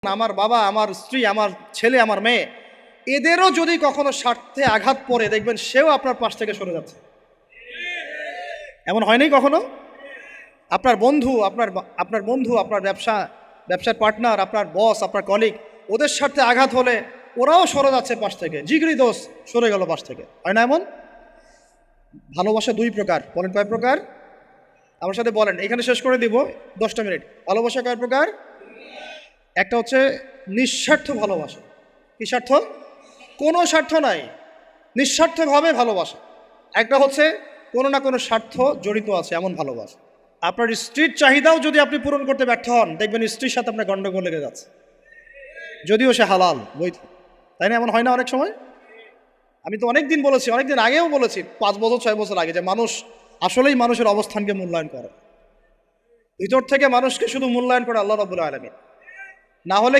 আমার বাবা, আমার স্ত্রী, আমার ছেলে, আমার মেয়ে, এদেরও যদি কখনো স্বার্থে আঘাত পড়ে, দেখবেন সেও আপনার পাশ থেকে সরে যাচ্ছে। এমন হয়নি কখনো? আপনার বন্ধু, আপনার ব্যবসার পার্টনার, আপনার বস, আপনার কলিগ, ওদের স্বার্থে আঘাত হলে ওরাও সরে যাচ্ছে পাশ থেকে, জিগরি দোষ সরে গেল পাশ থেকে, হয় না এমন? ভালোবাসা দুই প্রকার, বলেন কয় প্রকার? আমার সাথে বলেন, এখানে শেষ করে দিব 10টা মিনিট। ভালোবাসা কয় প্রকার? একটা হচ্ছে নিঃস্বার্থ ভালোবাসা। কি স্বার্থ? কোনো স্বার্থ নাই, নিঃস্বার্থভাবে ভালোবাসা। একটা হচ্ছে কোনো না কোনো স্বার্থ জড়িত আছে এমন ভালোবাসা। আপনার স্ত্রীর চাহিদাও যদি আপনি পূরণ করতে ব্যর্থ হন, দেখবেন স্ত্রীর সাথে আপনার গন্ডগোল লেগে যাচ্ছে, যদিও সে হালাল বৈধ। তাই না? এমন হয় না অনেক সময়? আমি তো অনেক দিন বলেছি, অনেক দিন আগেও বলেছি, 5 বছর 6 বছর আগে, যে মানুষ আসলেই মানুষের অবস্থানকে মূল্যায়ন করে। ভিতর থেকে মানুষকে শুধু মূল্যায়ন করে আল্লাহ রাব্বুল আলামিন। না হলে